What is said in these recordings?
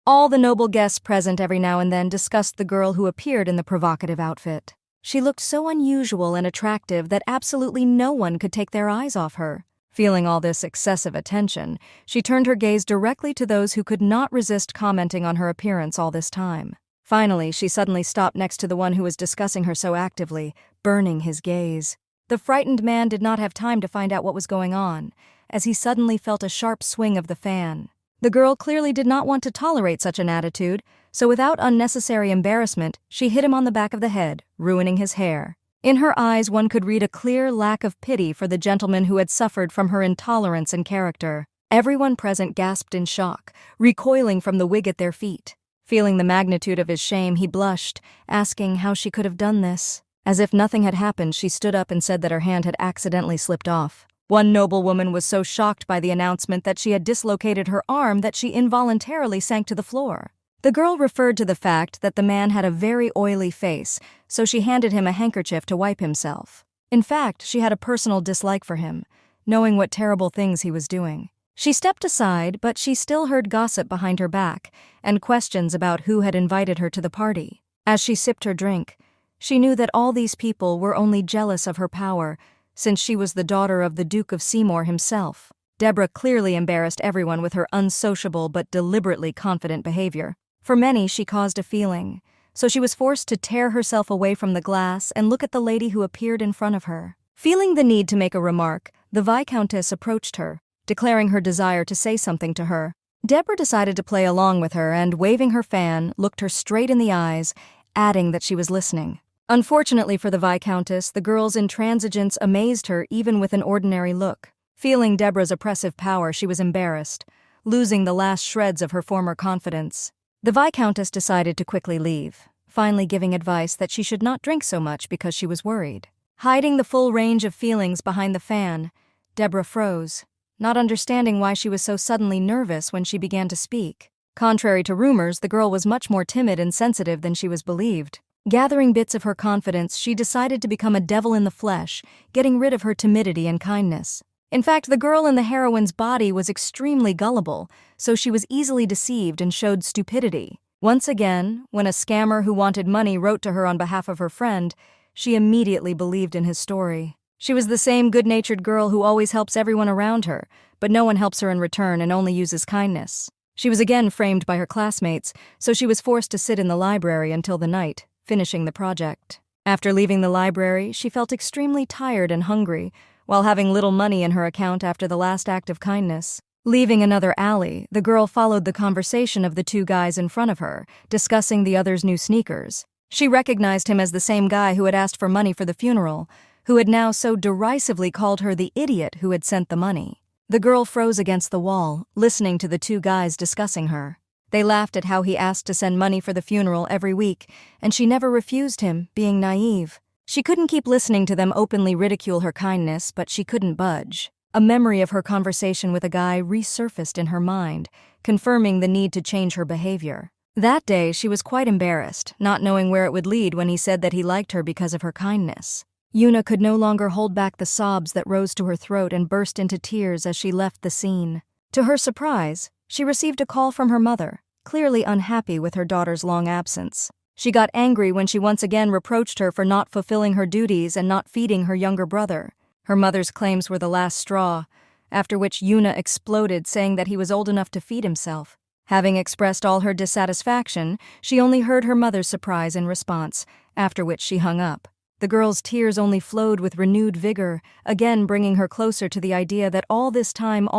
All the noble guests present every now and then discussed the girl who appeared in the provocative outfit. She looked so unusual and attractive that absolutely no one could take their eyes off her. Feeling all this excessive attention, she turned her gaze directly to those who could not resist commenting on her appearance all this time. Finally, she suddenly stopped next to the one who was discussing her so actively, burning his gaze. The frightened man did not have time to find out what was going on, as he suddenly felt a sharp swing of the fan. The girl clearly did not want to tolerate such an attitude, so without unnecessary embarrassment, she hit him on the back of the head, ruining his hair. In her eyes, one could read a clear lack of pity for the gentleman who had suffered from her intolerance and character. Everyone present gasped in shock, recoiling from the wig at their feet. Feeling the magnitude of his shame, he blushed, asking how she could have done this. As if nothing had happened, she stood up and said that her hand had accidentally slipped off. One noblewoman was so shocked by the announcement that she had dislocated her arm that she involuntarily sank to the floor. The girl referred to the fact that the man had a very oily face, so she handed him a handkerchief to wipe himself. In fact, she had a personal dislike for him, knowing what terrible things he was doing. She stepped aside, but she still heard gossip behind her back and questions about who had invited her to the party. As she sipped her drink, she knew that all these people were only jealous of her power, since she was the daughter of the Duke of Seymour himself. Deborah clearly embarrassed everyone with her unsociable but deliberately confident behavior. For many, she caused a feeling, so she was forced to tear herself away from the glass and look at the lady who appeared in front of her. Feeling the need to make a remark, the Viscountess approached her, declaring her desire to say something to her. Deborah decided to play along with her and, waving her fan, looked her straight in the eyes, adding that she was listening. Unfortunately for the Viscountess, the girl's intransigence amazed her even with an ordinary look. Feeling Deborah's oppressive power, she was embarrassed, losing the last shreds of her former confidence. The Viscountess decided to quickly leave, finally giving advice that she should not drink so much because she was worried. Hiding the full range of feelings behind the fan, Deborah froze, not understanding why she was so suddenly nervous when she began to speak. Contrary to rumors, the girl was much more timid and sensitive than she was believed. Gathering bits of her confidence, she decided to become a devil in the flesh, getting rid of her timidity and kindness. In fact, the girl in the heroine's body was extremely gullible, so she was easily deceived and showed stupidity. Once again, when a scammer who wanted money wrote to her on behalf of her friend, she immediately believed in his story. She was the same good-natured girl who always helps everyone around her, but no one helps her in return and only uses kindness. She was again framed by her classmates, so she was forced to sit in the library until the night, finishing the project. After leaving the library, she felt extremely tired and hungry, while having little money in her account after the last act of kindness. Leaving another alley, the girl followed the conversation of the two guys in front of her, discussing the other's new sneakers. She recognized him as the same guy who had asked for money for the funeral, who had now so derisively called her the idiot who had sent the money. The girl froze against the wall, listening to the two guys discussing her. They laughed at how he asked to send money for the funeral every week, and she never refused him, being naive. She couldn't keep listening to them openly ridicule her kindness, but she couldn't budge. A memory of her conversation with a guy resurfaced in her mind, confirming the need to change her behavior. That day, she was quite embarrassed, not knowing where it would lead when he said that he liked her because of her kindness. Yuna could no longer hold back the sobs that rose to her throat and burst into tears as she left the scene. To her surprise, she received a call from her mother, clearly unhappy with her daughter's long absence. She got angry when she once again reproached her for not fulfilling her duties and not feeding her younger brother. Her mother's claims were the last straw, after which Yuna exploded, saying that he was old enough to feed himself. Having expressed all her dissatisfaction, she only heard her mother's surprise in response, after which she hung up. The girl's tears only flowed with renewed vigor, again bringing her closer to the idea that all this time,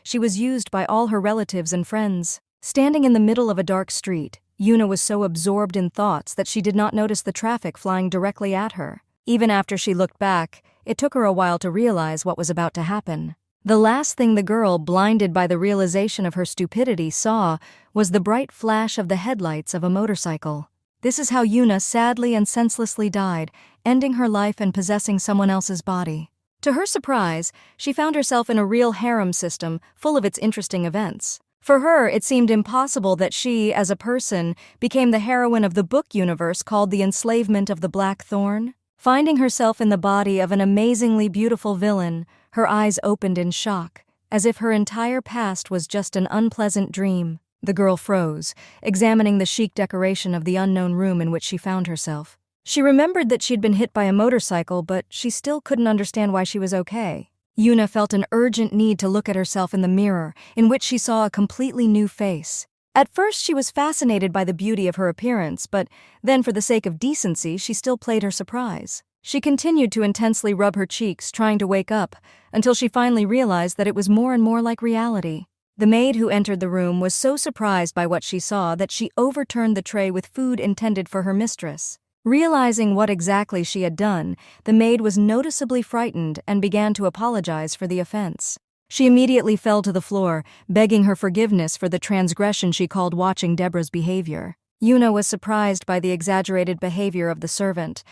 she was used by all her relatives and friends. Standing in the middle of a dark street, Yuna was so absorbed in thoughts that she did not notice the traffic flying directly at her. Even after she looked back, it took her a while to realize what was about to happen. The last thing the girl, blinded by the realization of her stupidity, saw was the bright flash of the headlights of a motorcycle. This is how Yuna sadly and senselessly died, ending her life and possessing someone else's body. To her surprise, she found herself in a real harem system full of its interesting events. For her, it seemed impossible that she, as a person, became the heroine of the book universe called The Enslavement of the Black Thorn. Finding herself in the body of an amazingly beautiful villain, her eyes opened in shock, as if her entire past was just an unpleasant dream. The girl froze, examining the chic decoration of the unknown room in which she found herself. She remembered that she'd been hit by a motorcycle, but she still couldn't understand why she was okay. Yuna felt an urgent need to look at herself in the mirror, in which she saw a completely new face. At first she was fascinated by the beauty of her appearance, but then for the sake of decency she still played her surprise. She continued to intensely rub her cheeks, trying to wake up, until she finally realized that it was more and more like reality. The maid who entered the room was so surprised by what she saw that she overturned the tray with food intended for her mistress. Realizing what exactly she had done, the maid was noticeably frightened and began to apologize for the offense. She immediately fell to the floor, begging her forgiveness for the transgression she called watching Deborah's behavior. Yuna was surprised by the exaggerated behavior of the servant,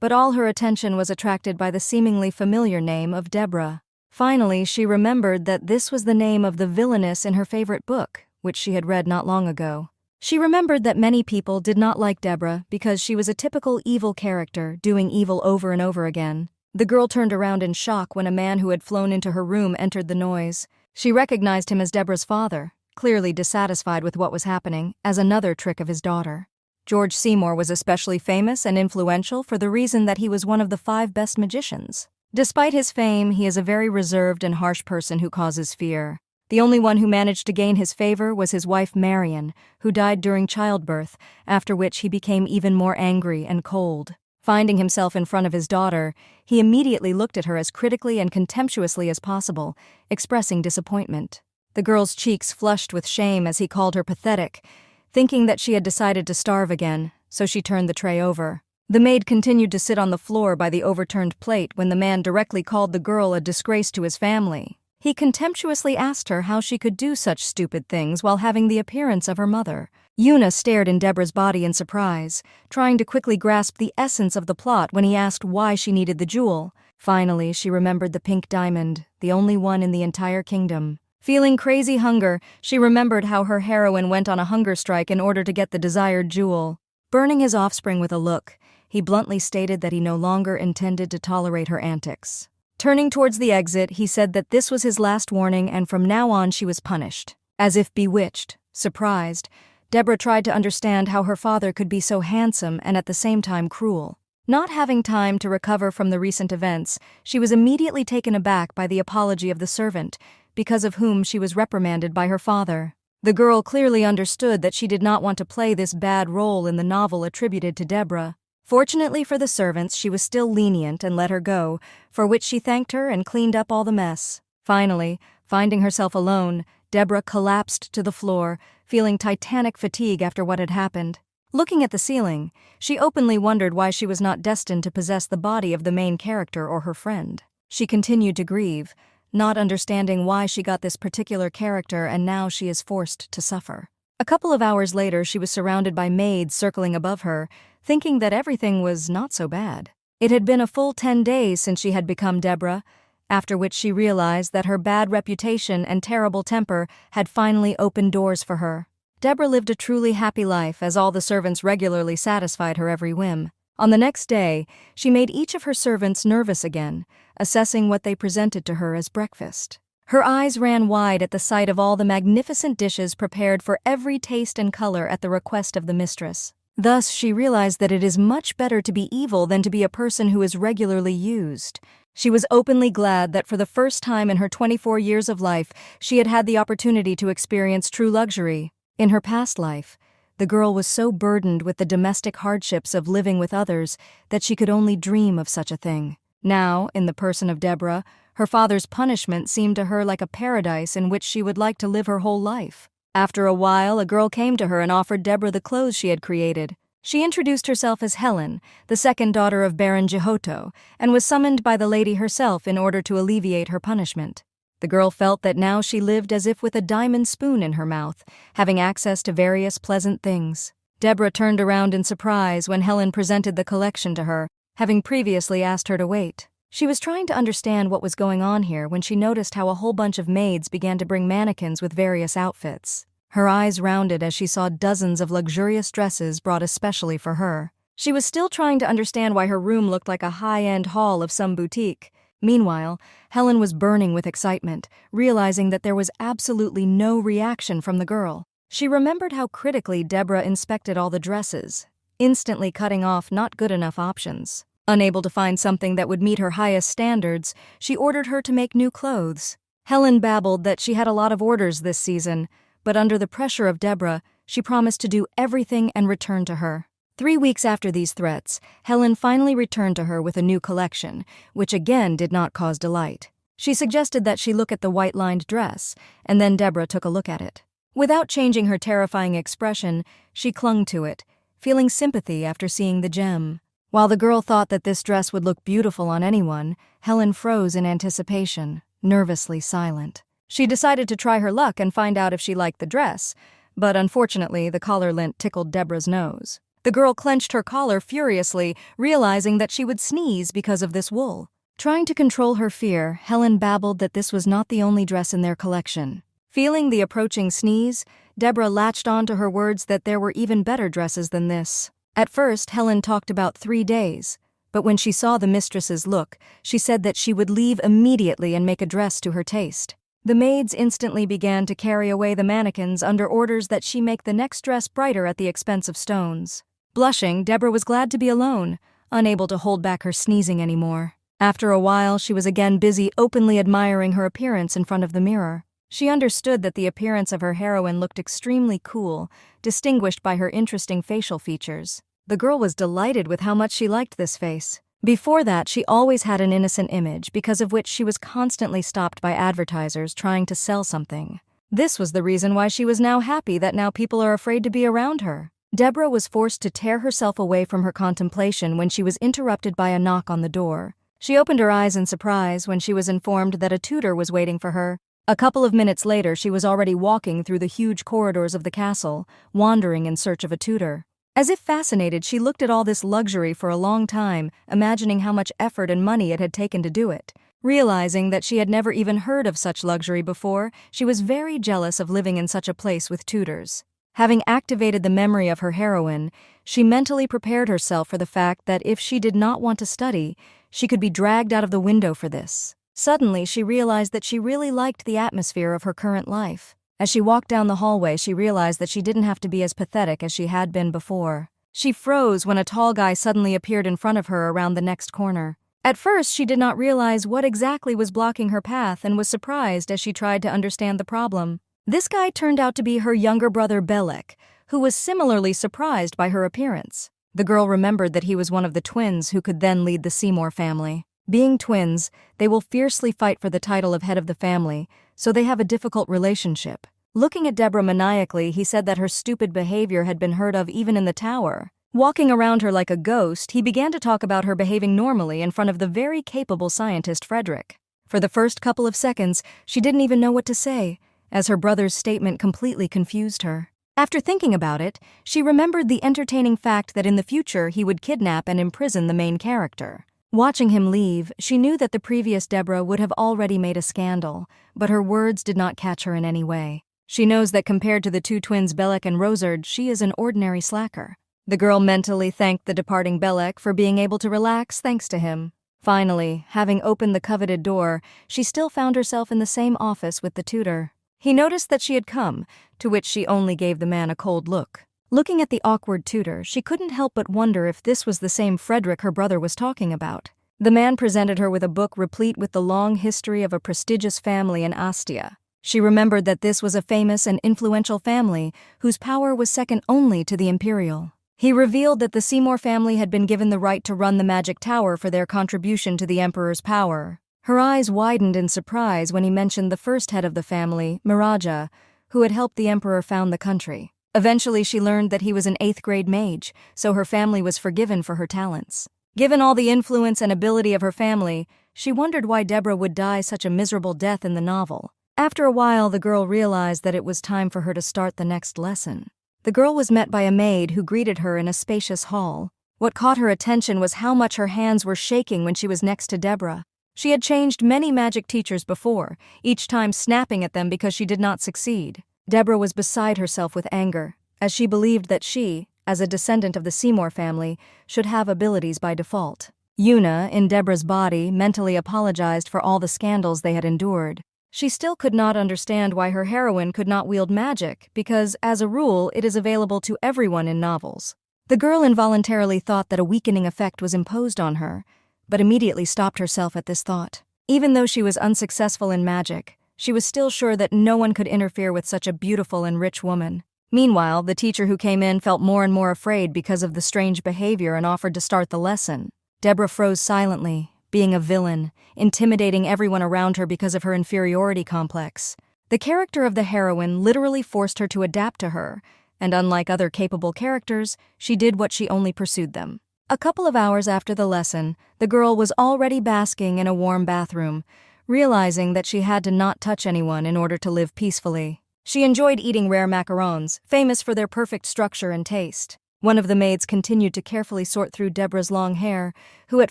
but all her attention was attracted by the seemingly familiar name of Deborah. Finally, she remembered that this was the name of the villainess in her favorite book, which she had read not long ago. She remembered that many people did not like Deborah because she was a typical evil character, doing evil over and over again. The girl turned around in shock when a man who had flown into her room entered the noise. She recognized him as Deborah's father, clearly dissatisfied with what was happening, as another trick of his daughter. George Seymour was especially famous and influential for the reason that he was one of the 5 best magicians. Despite his fame, he is a very reserved and harsh person who causes fear. The only one who managed to gain his favor was his wife Marion, who died during childbirth, after which he became even more angry and cold. Finding himself in front of his daughter, he immediately looked at her as critically and contemptuously as possible, expressing disappointment. The girl's cheeks flushed with shame as he called her pathetic, thinking that she had decided to starve again, so she turned the tray over. The maid continued to sit on the floor by the overturned plate when the man directly called the girl a disgrace to his family. He contemptuously asked her how she could do such stupid things while having the appearance of her mother. Yuna stared in Deborah's body in surprise, trying to quickly grasp the essence of the plot when he asked why she needed the jewel. Finally, she remembered the pink diamond, the only one in the entire kingdom. Feeling crazy hunger, she remembered how her heroine went on a hunger strike in order to get the desired jewel. Burning his offspring with a look, he bluntly stated that he no longer intended to tolerate her antics. Turning towards the exit, he said that this was his last warning and from now on she was punished. As if bewitched, surprised, Deborah tried to understand how her father could be so handsome and at the same time cruel. Not having time to recover from the recent events, she was immediately taken aback by the apology of the servant, because of whom she was reprimanded by her father. The girl clearly understood that she did not want to play this bad role in the novel attributed to Deborah. Fortunately for the servants, she was still lenient and let her go, for which she thanked her and cleaned up all the mess. Finally, finding herself alone, Deborah collapsed to the floor, feeling titanic fatigue after what had happened. Looking at the ceiling, she openly wondered why she was not destined to possess the body of the main character or her friend. She continued to grieve, not understanding why she got this particular character and now she is forced to suffer. A couple of hours later, she was surrounded by maids circling above her, thinking that everything was not so bad. It had been a full 10 days since she had become Deborah, after which she realized that her bad reputation and terrible temper had finally opened doors for her. Deborah lived a truly happy life as all the servants regularly satisfied her every whim. On the next day, she made each of her servants nervous again, assessing what they presented to her as breakfast. Her eyes ran wide at the sight of all the magnificent dishes prepared for every taste and color at the request of the mistress. Thus, she realized that it is much better to be evil than to be a person who is regularly used. She was openly glad that for the first time in her 24 years of life, she had had the opportunity to experience true luxury. In her past life, the girl was so burdened with the domestic hardships of living with others that she could only dream of such a thing. Now, in the person of Deborah, her father's punishment seemed to her like a paradise in which she would like to live her whole life. After a while, a girl came to her and offered Deborah the clothes she had created. She introduced herself as Helen, the second daughter of Baron Jehoto, and was summoned by the lady herself in order to alleviate her punishment. The girl felt that now she lived as if with a diamond spoon in her mouth, having access to various pleasant things. Deborah turned around in surprise when Helen presented the collection to her, having previously asked her to wait. She was trying to understand what was going on here when she noticed how a whole bunch of maids began to bring mannequins with various outfits. Her eyes rounded as she saw dozens of luxurious dresses brought especially for her. She was still trying to understand why her room looked like a high-end hall of some boutique. Meanwhile, Helen was burning with excitement, realizing that there was absolutely no reaction from the girl. She remembered how critically Deborah inspected all the dresses, instantly cutting off not good enough options. Unable to find something that would meet her highest standards, she ordered her to make new clothes. Helen babbled that she had a lot of orders this season, but under the pressure of Deborah, she promised to do everything and return to her. 3 weeks after these threats, Helen finally returned to her with a new collection, which again did not cause delight. She suggested that she look at the white-lined dress, and then Deborah took a look at it. Without changing her terrifying expression, she clung to it, feeling sympathy after seeing the gem. While the girl thought that this dress would look beautiful on anyone, Helen froze in anticipation, nervously silent. She decided to try her luck and find out if she liked the dress, but unfortunately the collar lint tickled Deborah's nose. The girl clenched her collar furiously, realizing that she would sneeze because of this wool. Trying to control her fear, Helen babbled that this was not the only dress in their collection. Feeling the approaching sneeze, Deborah latched on to her words that there were even better dresses than this. At first, Helen talked about 3 days, but when she saw the mistress's look, she said that she would leave immediately and make a dress to her taste. The maids instantly began to carry away the mannequins under orders that she make the next dress brighter at the expense of stones. Blushing, Deborah was glad to be alone, unable to hold back her sneezing anymore. After a while, she was again busy openly admiring her appearance in front of the mirror. She understood that the appearance of her heroine looked extremely cool, distinguished by her interesting facial features. The girl was delighted with how much she liked this face. Before that, she always had an innocent image, because of which she was constantly stopped by advertisers trying to sell something. This was the reason why she was now happy that now people are afraid to be around her. Deborah was forced to tear herself away from her contemplation when she was interrupted by a knock on the door. She opened her eyes in surprise when she was informed that a tutor was waiting for her. A couple of minutes later, she was already walking through the huge corridors of the castle, wandering in search of a tutor. As if fascinated, she looked at all this luxury for a long time, imagining how much effort and money it had taken to do it. Realizing that she had never even heard of such luxury before, she was very jealous of living in such a place with tutors. Having activated the memory of her heroine, she mentally prepared herself for the fact that if she did not want to study, she could be dragged out of the window for this. Suddenly, she realized that she really liked the atmosphere of her current life. As she walked down the hallway, she realized that she didn't have to be as pathetic as she had been before. She froze when a tall guy suddenly appeared in front of her around the next corner. At first, she did not realize what exactly was blocking her path and was surprised as she tried to understand the problem. This guy turned out to be her younger brother Belek, who was similarly surprised by her appearance. The girl remembered that he was one of the twins who could then lead the Seymour family. Being twins, they will fiercely fight for the title of head of the family, so they have a difficult relationship. Looking at Deborah maniacally, he said that her stupid behavior had been heard of even in the tower. Walking around her like a ghost, he began to talk about her behaving normally in front of the very capable scientist Frederick. For the first couple of seconds, she didn't even know what to say, as her brother's statement completely confused her. After thinking about it, she remembered the entertaining fact that in the future he would kidnap and imprison the main character. Watching him leave, she knew that the previous Deborah would have already made a scandal, but her words did not catch her in any way. She knows that compared to the two twins Belek and Rosard, she is an ordinary slacker. The girl mentally thanked the departing Belek for being able to relax thanks to him. Finally, having opened the coveted door, she still found herself in the same office with the tutor. He noticed that she had come, to which she only gave the man a cold look. Looking at the awkward tutor, she couldn't help but wonder if this was the same Frederick her brother was talking about. The man presented her with a book replete with the long history of a prestigious family in Astia. She remembered that this was a famous and influential family whose power was second only to the imperial. He revealed that the Seymour family had been given the right to run the magic tower for their contribution to the emperor's power. Her eyes widened in surprise when he mentioned the first head of the family, Miraja, who had helped the emperor found the country. Eventually, she learned that he was an 8th-grade mage, so her family was forgiven for her talents. Given all the influence and ability of her family, she wondered why Deborah would die such a miserable death in the novel. After a while, the girl realized that it was time for her to start the next lesson. The girl was met by a maid who greeted her in a spacious hall. What caught her attention was how much her hands were shaking when she was next to Deborah. She had changed many magic teachers before, each time snapping at them because she did not succeed. Deborah was beside herself with anger, as she believed that she, as a descendant of the Seymour family, should have abilities by default. Yuna, in Deborah's body, mentally apologized for all the scandals they had endured. She still could not understand why her heroine could not wield magic because, as a rule, it is available to everyone in novels. The girl involuntarily thought that a weakening effect was imposed on her, but immediately stopped herself at this thought. Even though she was unsuccessful in magic, she was still sure that no one could interfere with such a beautiful and rich woman. Meanwhile, the teacher who came in felt more and more afraid because of the strange behavior and offered to start the lesson. Deborah froze silently, being a villain, intimidating everyone around her because of her inferiority complex. The character of the heroine literally forced her to adapt to her, and unlike other capable characters, she did what she only pursued them. A couple of hours after the lesson, the girl was already basking in a warm bathroom, realizing that she had to not touch anyone in order to live peacefully. She enjoyed eating rare macarons, famous for their perfect structure and taste. One of the maids continued to carefully sort through Deborah's long hair, who at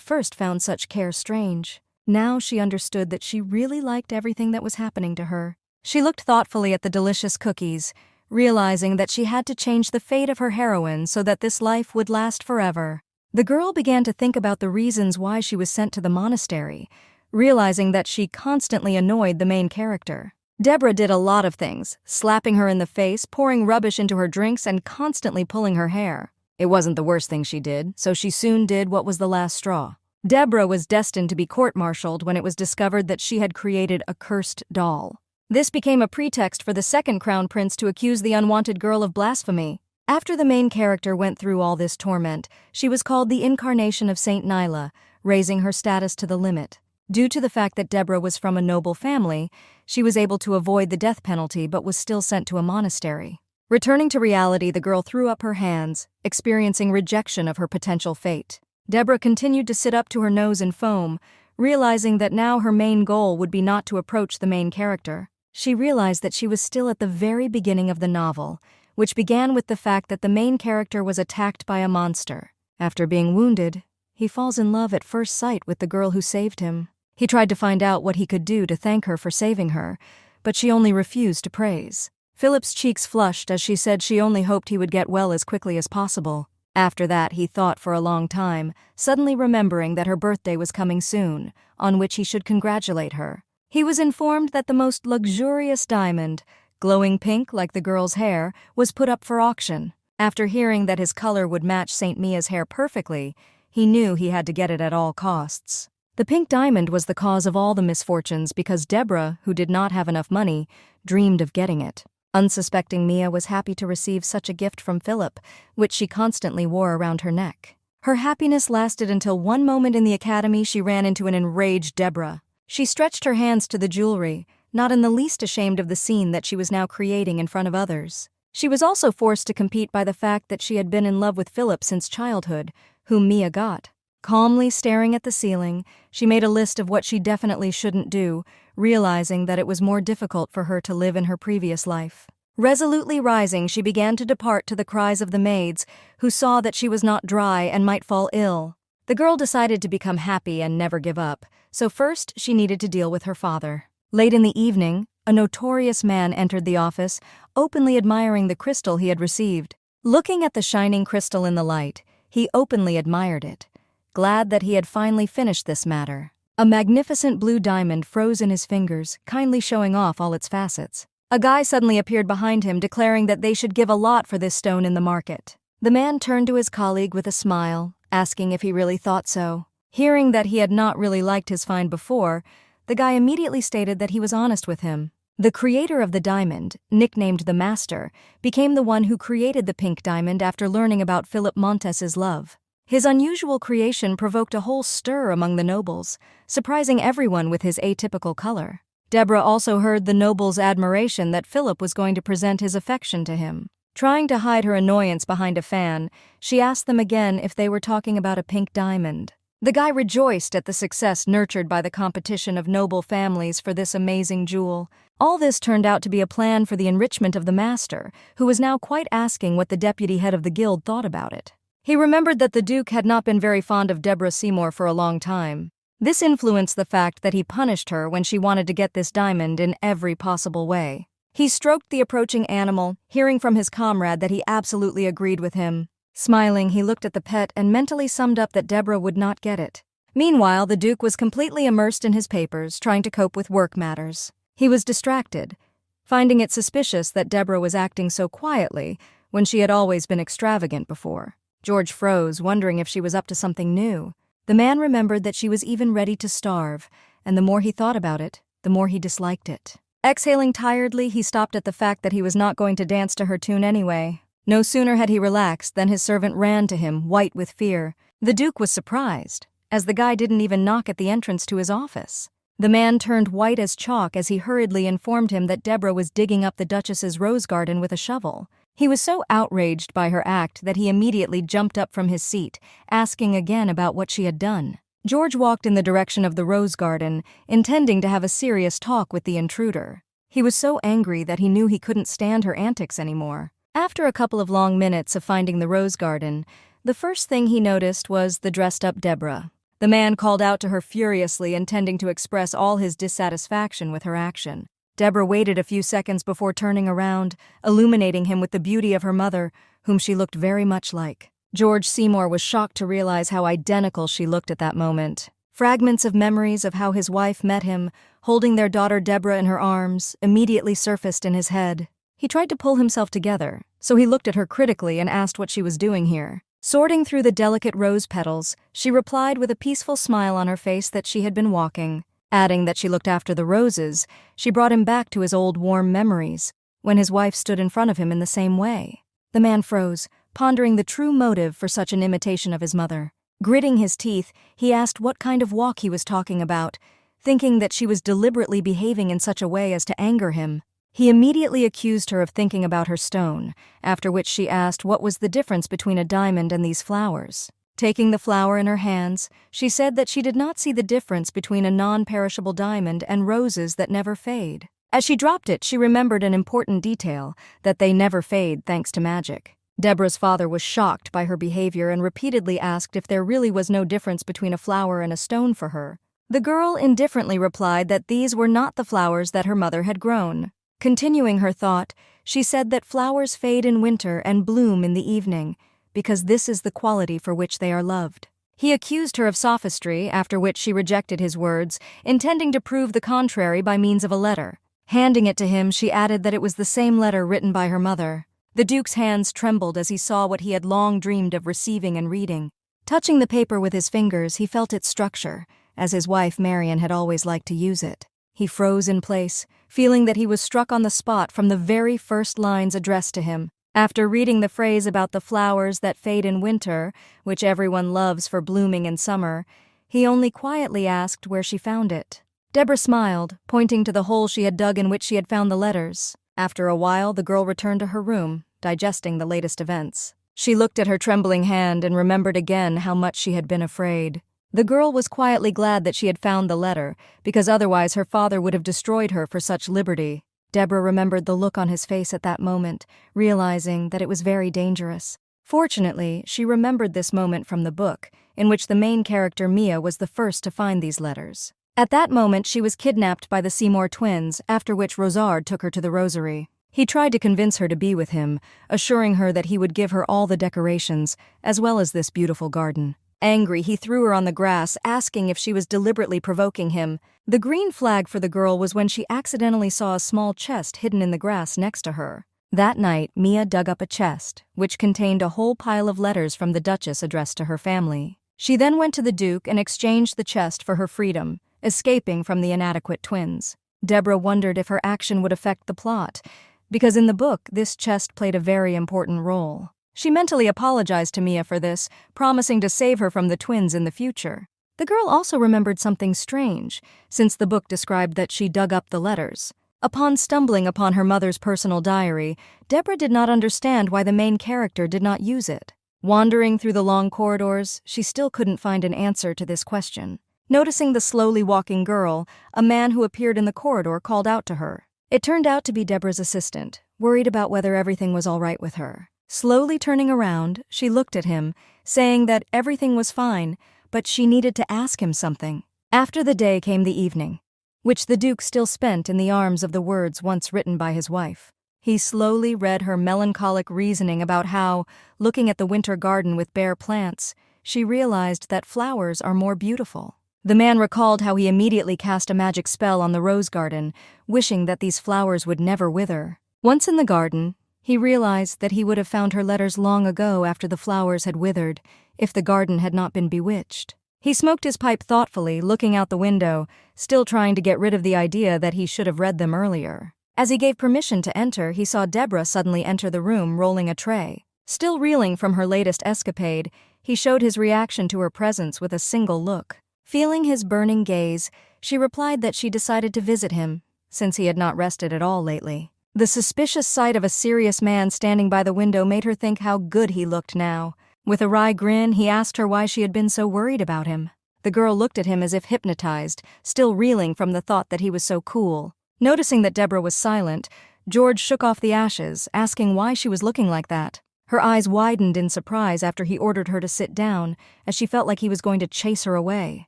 first found such care strange. Now she understood that she really liked everything that was happening to her. She looked thoughtfully at the delicious cookies, realizing that she had to change the fate of her heroine so that this life would last forever. The girl began to think about the reasons why she was sent to the monastery, realizing that she constantly annoyed the main character. Deborah did a lot of things, slapping her in the face, pouring rubbish into her drinks, and constantly pulling her hair. It wasn't the worst thing she did, so she soon did what was the last straw. Deborah was destined to be court-martialed when it was discovered that she had created a cursed doll. This became a pretext for the second crown prince to accuse the unwanted girl of blasphemy. After the main character went through all this torment, she was called the incarnation of Saint Nyla, raising her status to the limit. Due to the fact that Deborah was from a noble family, she was able to avoid the death penalty but was still sent to a monastery. Returning to reality, the girl threw up her hands, experiencing rejection of her potential fate. Deborah continued to sit up to her nose in foam, realizing that now her main goal would be not to approach the main character. She realized that she was still at the very beginning of the novel, which began with the fact that the main character was attacked by a monster. After being wounded, he falls in love at first sight with the girl who saved him. He tried to find out what he could do to thank her for saving her, but she only refused to praise. Philip's cheeks flushed as she said she only hoped he would get well as quickly as possible. After that, he thought for a long time, suddenly remembering that her birthday was coming soon, on which he should congratulate her. He was informed that the most luxurious diamond, glowing pink like the girl's hair, was put up for auction. After hearing that his color would match Saint Mia's hair perfectly, he knew he had to get it at all costs. The pink diamond was the cause of all the misfortunes because Deborah, who did not have enough money, dreamed of getting it. Unsuspecting Mia was happy to receive such a gift from Philip, which she constantly wore around her neck. Her happiness lasted until one moment in the academy she ran into an enraged Deborah. She stretched her hands to the jewelry, not in the least ashamed of the scene that she was now creating in front of others. She was also forced to compete by the fact that she had been in love with Philip since childhood, whom Mia got. Calmly staring at the ceiling, she made a list of what she definitely shouldn't do, realizing that it was more difficult for her to live in her previous life. Resolutely rising, she began to depart to the cries of the maids, who saw that she was not dry and might fall ill. The girl decided to become happy and never give up, so first she needed to deal with her father. Late in the evening, a notorious man entered the office, openly admiring the crystal he had received. Looking at the shining crystal in the light, he openly admired it, glad that he had finally finished this matter. A magnificent blue diamond froze in his fingers, kindly showing off all its facets. A guy suddenly appeared behind him, declaring that they should give a lot for this stone in the market. The man turned to his colleague with a smile, asking if he really thought so. Hearing that he had not really liked his find before, the guy immediately stated that he was honest with him. The creator of the diamond, nicknamed the Master, became the one who created the pink diamond after learning about Philip Montes's love. His unusual creation provoked a whole stir among the nobles, surprising everyone with his atypical color. Deborah also heard the nobles' admiration that Philip was going to present his affection to him. Trying to hide her annoyance behind a fan, she asked them again if they were talking about a pink diamond. The guy rejoiced at the success nurtured by the competition of noble families for this amazing jewel. All this turned out to be a plan for the enrichment of the Master, who was now quite asking what the deputy head of the guild thought about it. He remembered that the Duke had not been very fond of Deborah Seymour for a long time. This influenced the fact that he punished her when she wanted to get this diamond in every possible way. He stroked the approaching animal, hearing from his comrade that he absolutely agreed with him. Smiling, he looked at the pet and mentally summed up that Deborah would not get it. Meanwhile, the Duke was completely immersed in his papers, trying to cope with work matters. He was distracted, finding it suspicious that Deborah was acting so quietly when she had always been extravagant before. George froze, wondering if she was up to something new. The man remembered that she was even ready to starve, and the more he thought about it, the more he disliked it. Exhaling tiredly, he stopped at the fact that he was not going to dance to her tune anyway. No sooner had he relaxed than his servant ran to him, white with fear. The Duke was surprised, as the guy didn't even knock at the entrance to his office. The man turned white as chalk as he hurriedly informed him that Deborah was digging up the Duchess's rose garden with a shovel. He was so outraged by her act that he immediately jumped up from his seat, asking again about what she had done. George walked in the direction of the rose garden, intending to have a serious talk with the intruder. He was so angry that he knew he couldn't stand her antics anymore. After a couple of long minutes of finding the rose garden, the first thing he noticed was the dressed-up Deborah. The man called out to her furiously, intending to express all his dissatisfaction with her action. Deborah waited a few seconds before turning around, illuminating him with the beauty of her mother, whom she looked very much like. George Seymour was shocked to realize how identical she looked at that moment. Fragments of memories of how his wife met him, holding their daughter Deborah in her arms, immediately surfaced in his head. He tried to pull himself together, so he looked at her critically and asked what she was doing here. Sorting through the delicate rose petals, she replied with a peaceful smile on her face that she had been walking. Adding that she looked after the roses, she brought him back to his old warm memories, when his wife stood in front of him in the same way. The man froze, pondering the true motive for such an imitation of his mother. Gritting his teeth, he asked what kind of walk he was talking about, thinking that she was deliberately behaving in such a way as to anger him. He immediately accused her of thinking about her stone, after which she asked what was the difference between a diamond and these flowers. Taking the flower in her hands, she said that she did not see the difference between a non-perishable diamond and roses that never fade. As she dropped it, she remembered an important detail, that they never fade thanks to magic. Deborah's father was shocked by her behavior and repeatedly asked if there really was no difference between a flower and a stone for her. The girl indifferently replied that these were not the flowers that her mother had grown. Continuing her thought, she said that flowers fade in winter and bloom in the evening, because this is the quality for which they are loved. He accused her of sophistry, after which she rejected his words, intending to prove the contrary by means of a letter. Handing it to him, she added that it was the same letter written by her mother. The Duke's hands trembled as he saw what he had long dreamed of receiving and reading. Touching the paper with his fingers, he felt its structure, as his wife Marian had always liked to use it. He froze in place, feeling that he was struck on the spot from the very first lines addressed to him. After reading the phrase about the flowers that fade in winter, which everyone loves for blooming in summer, he only quietly asked where she found it. Deborah smiled, pointing to the hole she had dug in which she had found the letters. After a while, the girl returned to her room, digesting the latest events. She looked at her trembling hand and remembered again how much she had been afraid. The girl was quietly glad that she had found the letter, because otherwise her father would have destroyed her for such liberty. Deborah remembered the look on his face at that moment, realizing that it was very dangerous. Fortunately, she remembered this moment from the book, in which the main character Mia was the first to find these letters. At that moment, she was kidnapped by the Seymour twins, after which Rosard took her to the rosary. He tried to convince her to be with him, assuring her that he would give her all the decorations, as well as this beautiful garden. Angry, he threw her on the grass, asking if she was deliberately provoking him. The green flag for the girl was when she accidentally saw a small chest hidden in the grass next to her. That night, Mia dug up a chest, which contained a whole pile of letters from the Duchess addressed to her family. She then went to the Duke and exchanged the chest for her freedom, escaping from the inadequate twins. Deborah wondered if her action would affect the plot, because in the book, this chest played a very important role. She mentally apologized to Mia for this, promising to save her from the twins in the future. The girl also remembered something strange, since the book described that she dug up the letters. Upon stumbling upon her mother's personal diary, Deborah did not understand why the main character did not use it. Wandering through the long corridors, she still couldn't find an answer to this question. Noticing the slowly walking girl, a man who appeared in the corridor called out to her. It turned out to be Deborah's assistant, worried about whether everything was all right with her. Slowly turning around, she looked at him, saying that everything was fine, but she needed to ask him something. After the day came the evening, which the Duke still spent in the arms of the words once written by his wife. He slowly read her melancholic reasoning about how, looking at the winter garden with bare plants, she realized that flowers are more beautiful. The man recalled how he immediately cast a magic spell on the rose garden, wishing that these flowers would never wither. Once in the garden, he realized that he would have found her letters long ago after the flowers had withered, if the garden had not been bewitched. He smoked his pipe thoughtfully, looking out the window, still trying to get rid of the idea that he should have read them earlier. As he gave permission to enter, he saw Deborah suddenly enter the room rolling a tray. Still reeling from her latest escapade, he showed his reaction to her presence with a single look. Feeling his burning gaze, she replied that she decided to visit him, since he had not rested at all lately. The suspicious sight of a serious man standing by the window made her think how good he looked now. With a wry grin, he asked her why she had been so worried about him. The girl looked at him as if hypnotized, still reeling from the thought that he was so cool. Noticing that Deborah was silent, George shook off the ashes, asking why she was looking like that. Her eyes widened in surprise after he ordered her to sit down, as she felt like he was going to chase her away.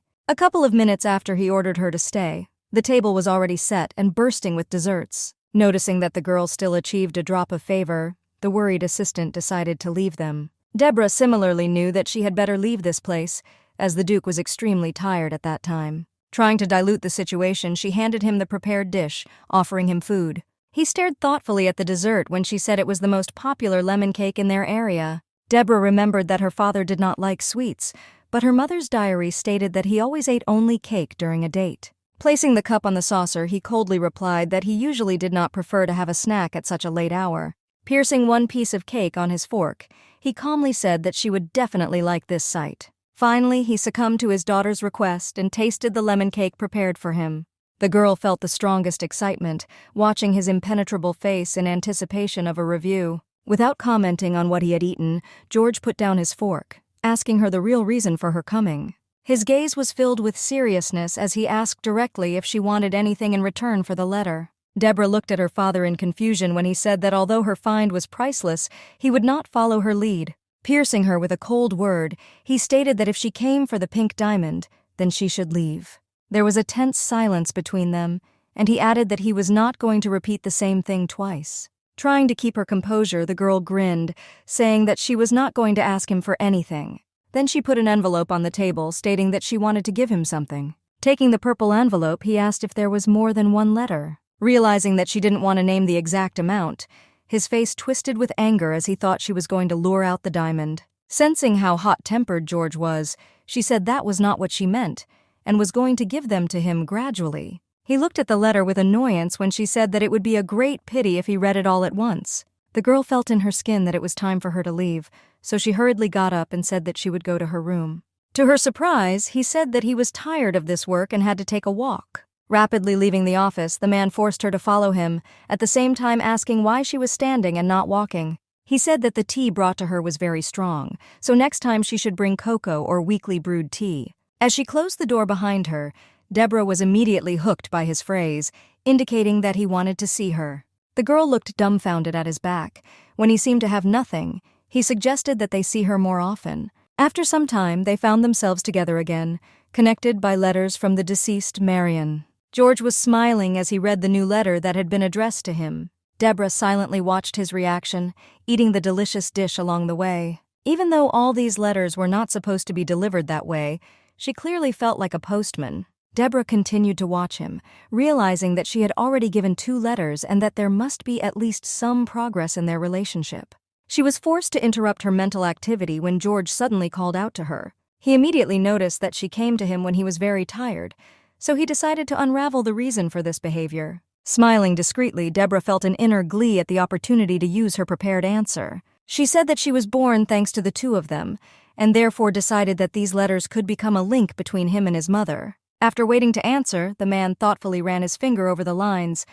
A couple of minutes after he ordered her to stay, the table was already set and bursting with desserts. Noticing that the girl still achieved a drop of favor, the worried assistant decided to leave them. Deborah similarly knew that she had better leave this place, as the Duke was extremely tired at that time. Trying to dilute the situation, she handed him the prepared dish, offering him food. He stared thoughtfully at the dessert when she said it was the most popular lemon cake in their area. Deborah remembered that her father did not like sweets, but her mother's diary stated that he always ate only cake during a date. Placing the cup on the saucer, he coldly replied that he usually did not prefer to have a snack at such a late hour. Piercing one piece of cake on his fork, he calmly said that she would definitely like this sight. Finally, he succumbed to his daughter's request and tasted the lemon cake prepared for him. The girl felt the strongest excitement, watching his impenetrable face in anticipation of a review. Without commenting on what he had eaten, George put down his fork, asking her the real reason for her coming. His gaze was filled with seriousness as he asked directly if she wanted anything in return for the letter. Deborah looked at her father in confusion when he said that although her find was priceless, he would not follow her lead. Piercing her with a cold word, he stated that if she came for the pink diamond, then she should leave. There was a tense silence between them, and he added that he was not going to repeat the same thing twice. Trying to keep her composure, the girl grinned, saying that she was not going to ask him for anything. Then she put an envelope on the table, stating that she wanted to give him something. Taking the purple envelope, he asked if there was more than one letter. Realizing that she didn't want to name the exact amount, his face twisted with anger as he thought she was going to lure out the diamond. Sensing how hot-tempered George was, she said that was not what she meant, and was going to give them to him gradually. He looked at the letter with annoyance when she said that it would be a great pity if he read it all at once. The girl felt in her skin that it was time for her to leave, so she hurriedly got up and said that she would go to her room. To her surprise, he said that he was tired of this work and had to take a walk. Rapidly leaving the office, the man forced her to follow him, at the same time asking why she was standing and not walking. He said that the tea brought to her was very strong, so next time she should bring cocoa or weekly brewed tea. As she closed the door behind her, Deborah was immediately hooked by his phrase, indicating that he wanted to see her. The girl looked dumbfounded at his back. When he seemed to have nothing, he suggested that they see her more often. After some time, they found themselves together again, connected by letters from the deceased Marion. George was smiling as he read the new letter that had been addressed to him. Deborah silently watched his reaction, eating the delicious dish along the way. Even though all these letters were not supposed to be delivered that way, she clearly felt like a postman. Deborah continued to watch him, realizing that she had already given 2 letters and that there must be at least some progress in their relationship. She was forced to interrupt her mental activity when George suddenly called out to her. He immediately noticed that she came to him when he was very tired, so he decided to unravel the reason for this behavior. Smiling discreetly, Deborah felt an inner glee at the opportunity to use her prepared answer. She said that she was born thanks to the 2 of them, and therefore decided that these letters could become a link between him and his mother. After waiting to answer, the man thoughtfully ran his finger over the lines,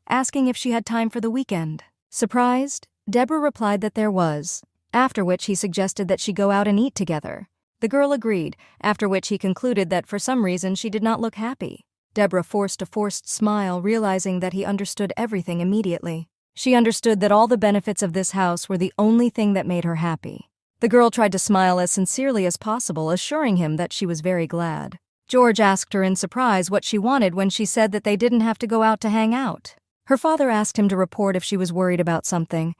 asking if she had time for the weekend. Surprised, Deborah replied that there was, after which he suggested that she go out and eat together. The girl agreed, after which he concluded that for some reason she did not look happy. Deborah forced a forced smile, realizing that he understood everything immediately. She understood that all the benefits of this house were the only thing that made her happy. The girl tried to smile as sincerely as possible, assuring him that she was very glad. George asked her in surprise what she wanted when she said that they didn't have to go out to hang out. Her father asked him to report if she was worried about something,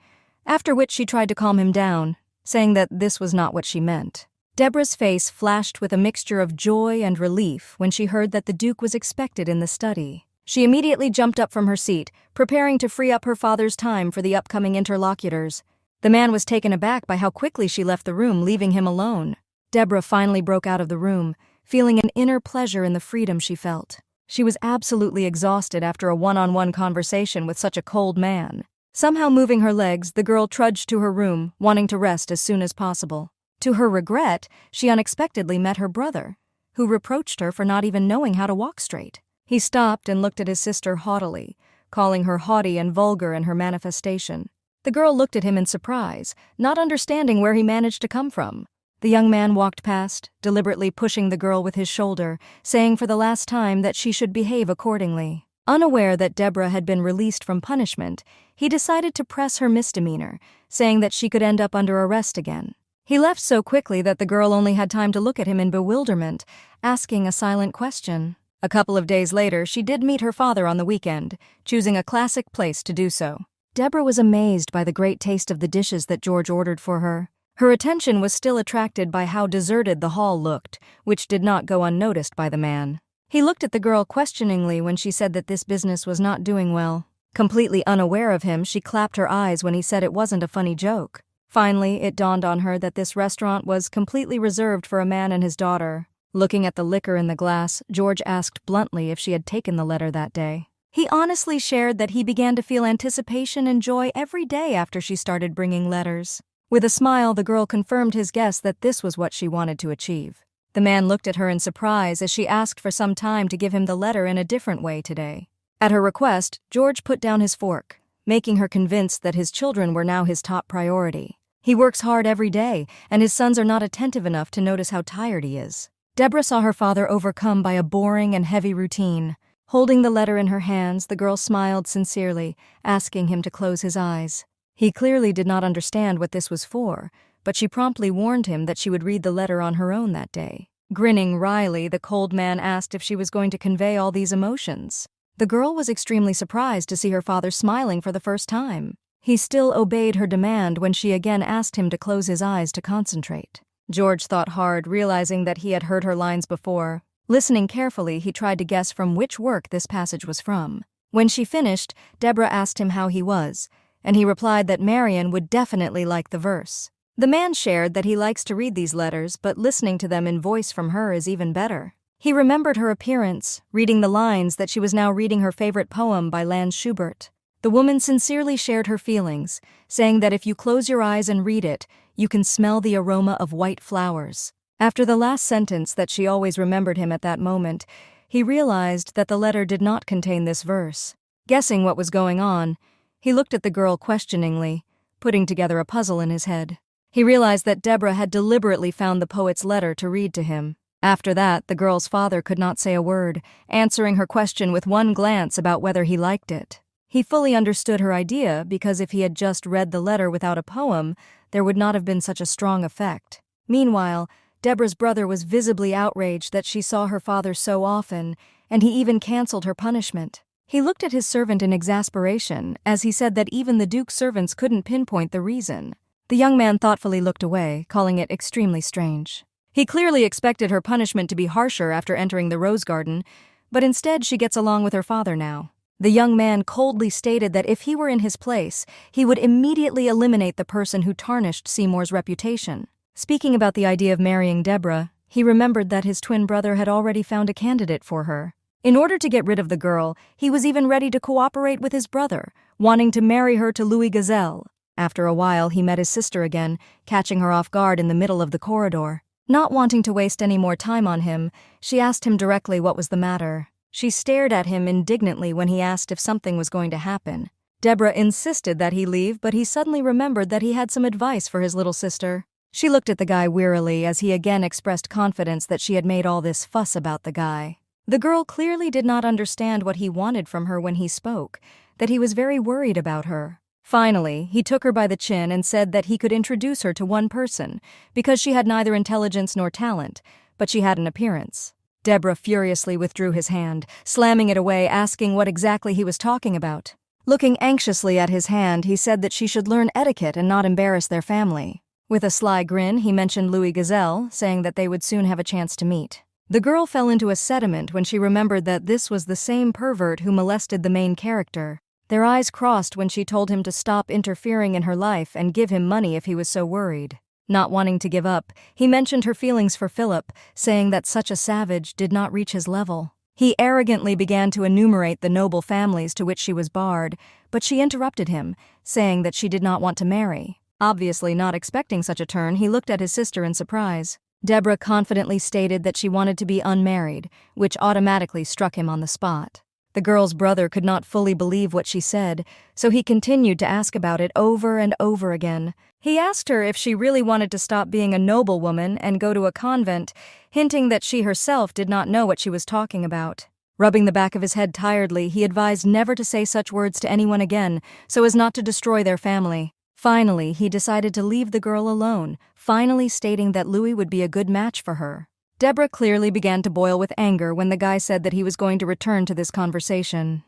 after which she tried to calm him down, saying that this was not what she meant. Deborah's face flashed with a mixture of joy and relief when she heard that the Duke was expected in the study. She immediately jumped up from her seat, preparing to free up her father's time for the upcoming interlocutors. The man was taken aback by how quickly she left the room, leaving him alone. Deborah finally broke out of the room, feeling an inner pleasure in the freedom she felt. She was absolutely exhausted after a one-on-one conversation with such a cold man. Somehow moving her legs, the girl trudged to her room, wanting to rest as soon as possible. To her regret, she unexpectedly met her brother, who reproached her for not even knowing how to walk straight. He stopped and looked at his sister haughtily, calling her haughty and vulgar in her manifestation. The girl looked at him in surprise, not understanding where he managed to come from. The young man walked past, deliberately pushing the girl with his shoulder, saying for the last time that she should behave accordingly. Unaware that Deborah had been released from punishment, he decided to press her misdemeanor, saying that she could end up under arrest again. He left so quickly that the girl only had time to look at him in bewilderment, asking a silent question. A couple of days later, she did meet her father on the weekend, choosing a classic place to do so. Deborah was amazed by the great taste of the dishes that George ordered for her. Her attention was still attracted by how deserted the hall looked, which did not go unnoticed by the man. He looked at the girl questioningly when she said that this business was not doing well. Completely unaware of him, she clapped her eyes when he said it wasn't a funny joke. Finally, it dawned on her that this restaurant was completely reserved for a man and his daughter. Looking at the liquor in the glass, George asked bluntly if she had taken the letter that day. He honestly shared that he began to feel anticipation and joy every day after she started bringing letters. With a smile, the girl confirmed his guess that this was what she wanted to achieve. The man looked at her in surprise as she asked for some time to give him the letter in a different way today. At her request, George put down his fork, making her convinced that his children were now his top priority. He works hard every day, and his sons are not attentive enough to notice how tired he is. Deborah saw her father overcome by a boring and heavy routine. Holding the letter in her hands, the girl smiled sincerely, asking him to close his eyes. He clearly did not understand what this was for, but she promptly warned him that she would read the letter on her own that day. Grinning wryly, the cold man asked if she was going to convey all these emotions. The girl was extremely surprised to see her father smiling for the first time. He still obeyed her demand when she again asked him to close his eyes to concentrate. George thought hard, realizing that he had heard her lines before. Listening carefully, he tried to guess from which work this passage was from. When she finished, Deborah asked him how he was, and he replied that Marion would definitely like the verse. The man shared that he likes to read these letters, but listening to them in voice from her is even better. He remembered her appearance, reading the lines that she was now reading her favorite poem by Lanz Schubert. The woman sincerely shared her feelings, saying that if you close your eyes and read it, you can smell the aroma of white flowers. After the last sentence that she always remembered him at that moment, he realized that the letter did not contain this verse. Guessing what was going on, he looked at the girl questioningly, putting together a puzzle in his head. He realized that Deborah had deliberately found the poet's letter to read to him. After that, the girl's father could not say a word, answering her question with one glance about whether he liked it. He fully understood her idea because if he had just read the letter without a poem, there would not have been such a strong effect. Meanwhile, Deborah's brother was visibly outraged that she saw her father so often, and he even canceled her punishment. He looked at his servant in exasperation, as he said that even the Duke's servants couldn't pinpoint the reason. The young man thoughtfully looked away, calling it extremely strange. He clearly expected her punishment to be harsher after entering the rose garden, but instead she gets along with her father now. The young man coldly stated that if he were in his place, he would immediately eliminate the person who tarnished Seymour's reputation. Speaking about the idea of marrying Deborah, he remembered that his twin brother had already found a candidate for her. In order to get rid of the girl, he was even ready to cooperate with his brother, wanting to marry her to Louis Gazelle. After a while, he met his sister again, catching her off guard in the middle of the corridor. Not wanting to waste any more time on him, she asked him directly what was the matter. She stared at him indignantly when he asked if something was going to happen. Deborah insisted that he leave, but he suddenly remembered that he had some advice for his little sister. She looked at the guy wearily as he again expressed confidence that she had made all this fuss about the guy. The girl clearly did not understand what he wanted from her when he spoke, that he was very worried about her. Finally, he took her by the chin and said that he could introduce her to one person, because she had neither intelligence nor talent, but she had an appearance. Deborah furiously withdrew his hand, slamming it away, asking what exactly he was talking about. Looking anxiously at his hand, he said that she should learn etiquette and not embarrass their family. With a sly grin, he mentioned Louis Gazelle, saying that they would soon have a chance to meet. The girl fell into a sediment when she remembered that this was the same pervert who molested the main character. Their eyes crossed when she told him to stop interfering in her life and give him money if he was so worried. Not wanting to give up, he mentioned her feelings for Philip, saying that such a savage did not reach his level. He arrogantly began to enumerate the noble families to which she was barred, but she interrupted him, saying that she did not want to marry. Obviously not expecting such a turn, he looked at his sister in surprise. Deborah confidently stated that she wanted to be unmarried, which automatically struck him on the spot. The girl's brother could not fully believe what she said, so he continued to ask about it over and over again. He asked her if she really wanted to stop being a noblewoman and go to a convent, hinting that she herself did not know what she was talking about. Rubbing the back of his head tiredly, he advised never to say such words to anyone again, so as not to destroy their family. Finally, he decided to leave the girl alone, finally stating that Louis would be a good match for her. Deborah clearly began to boil with anger when the guy said that he was going to return to this conversation.